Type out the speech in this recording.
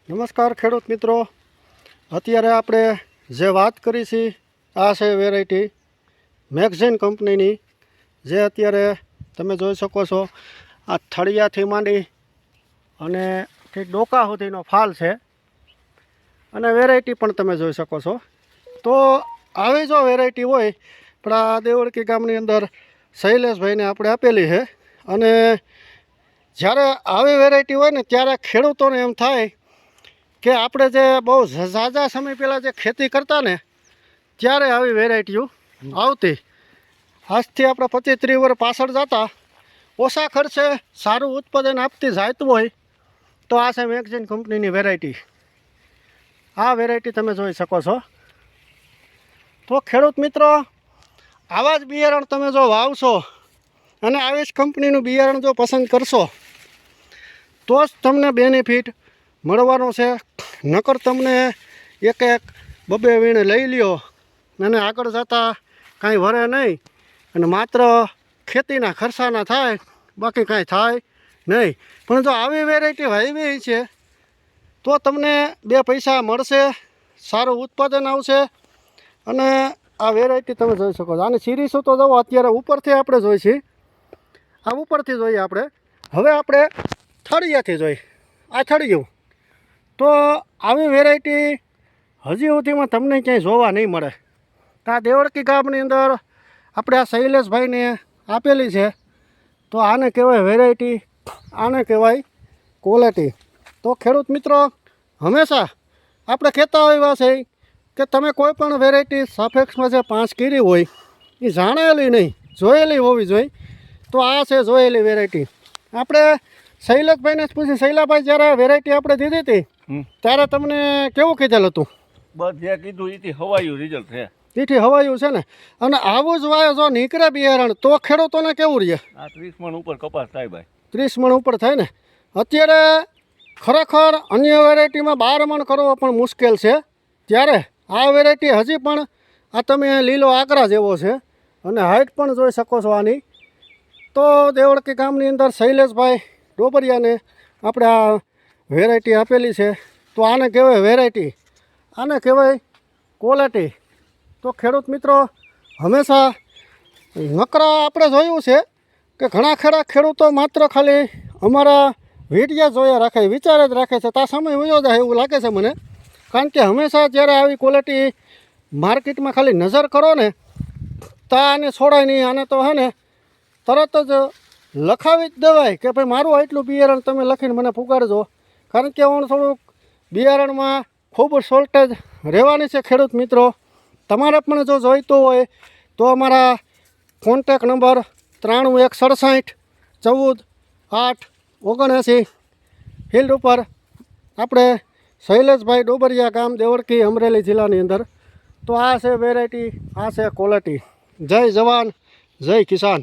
નમસ્કાર ખેડૂત મિત્રો, અત્યારે આપણે જે વાત કરી છે આ છે વેરાયટી મેગઝીન કંપનીની, જે અત્યારે તમે જોઈ શકો છો. આ થળિયાથી માંડી અને ડોકા સુધીનો ફાલ છે અને વેરાયટી પણ તમે જોઈ શકો છો. તો આવી જો વેરાયટી હોય પણ આ દેવળકી ગામની અંદર શૈલેષભાઈને આપણે આપેલી છે. અને જ્યારે આવી વેરાયટી હોય ને ત્યારે ખેડૂતોને એમ થાય કે આપણે જે બહુ ઝાઝા સમય પહેલાં જે ખેતી કરતા ને ત્યારે આવી વેરાયટીઓ આવતી. આજથી આપણે 25-30 વર્ષ પાછળ જતા ઓછા ખર્ચે સારું ઉત્પાદન આપતી જાતું હોય તો આ છે મેગઝીન કંપનીની વેરાયટી. આ વેરાયટી તમે જોઈ શકો છો. તો ખેડૂત મિત્રો, આવા જ બિયારણ તમે જો વાવશો અને આવી જ કંપનીનું બિયારણ જો પસંદ કરશો તો જ તમને બેનિફિટ મળવાનો છે. નકર તમને એક બબે વીણે લઈ લ્યો અને આગળ જતાં કાંઈ વરે નહીં અને માત્ર ખેતીના ખર્ચાના થાય, બાકી કાંઈ થાય નહીં. પણ જો આવી વેરાયટી વાવી છે તો તમને 2 પૈસા મળશે, સારું ઉત્પાદન આવશે. અને આ વેરાયટી તમે જોઈ શકો છો. આની સિરીસો તો જુઓ, અત્યારે ઉપરથી આપણે જોઈ છીએ, આ ઉપરથી જોઈએ આપણે. હવે આપણે થળિયાથી જોઈ, આ થળિયું. તો આવી વેરાયટી હજી સુધીમાં તમને ક્યાંય જોવા નહીં મળે. આ દેવળકી ગામની અંદર આપણે આ શૈલેષભાઈને આપેલી છે. તો આને કહેવાય વેરાયટી, આને કહેવાય ક્વોલિટી. તો ખેડૂત મિત્રો, હંમેશા આપણે કહેતા હોઈએ છે કે તમે કોઈ પણ વેરાયટી સાપેક્ષમાં જે 5 કીરી હોય એ જાણેલી નહીં, જોયેલી હોવી જોઈએ. તો આ છે જોયેલી વેરાયટી. આપણે શૈલેષભાઈને જ પૂછી, શૈલાભાઈ જ્યારે વેરાયટી આપણે દીધી હતી ત્યારે તમને કેવું કીધેલ હતું? બસ જે કીધું એથી હવાયું રિઝલ્ટ છે. એથી હવાયું છે ને. અને આવું જ વાય જો નીકળે બિયારણ તો ખેડૂતોને કેવું રહે? આ 30 મણ ઉપર કપાસ થાય ભાઈ. 30 મણ ઉપર થાય ને. અત્યારે ખરેખર અન્ય વેરાયટીમાં 12 મણ કરવો પણ મુશ્કેલ છે, ત્યારે આ વેરાયટી હજી પણ આ તમે લીલો આકરા જેવો છે અને હાઇટ પણ જોઈ શકો છો આની. તો દેવળકી ગામની અંદર શૈલેષભાઈ ડોબરિયાને આપણે આ વેરાયટી આપેલી છે. તો આને કહેવાય વેરાયટી, આને કહેવાય ક્વોલિટી. તો ખેડૂત મિત્રો, હંમેશા નકરા આપણે જોયું છે કે ઘણા ખરા ખેડૂતો માત્ર ખાલી અમારા વિડીયા જોયા રાખે, વિચાર જ રાખે છે. તા સમય વયો જાય એવું લાગે છે મને. કારણ કે હંમેશા જ્યારે આવી ક્વોલિટી માર્કેટમાં ખાલી નજર કરો ને તા આને છોડાય નહીં. આને તો હે ને તરત જ લખાવી જ દેવાય કે ભાઈ મારું આટલું બિયારણ તમે લખીને મને પુગાડજો. કારણ કે હું થોડુંક બિયારણમાં ખૂબ શોર્ટેજ રહેવાની છે. ખેડૂત મિત્રો, તમારે પણ જો જોઈતું હોય તો અમારા કોન્ટેક નંબર 93 167 14 8 79 ફિલ્ડ ઉપર આપણે શૈલેષભાઈ ડોબરિયા, ગામ દેવળકી, અમરેલી જિલ્લાની અંદર. તો આ છે વેરાયટી, આ છે ક્વોલિટી. જય જવાન, જય કિસાન.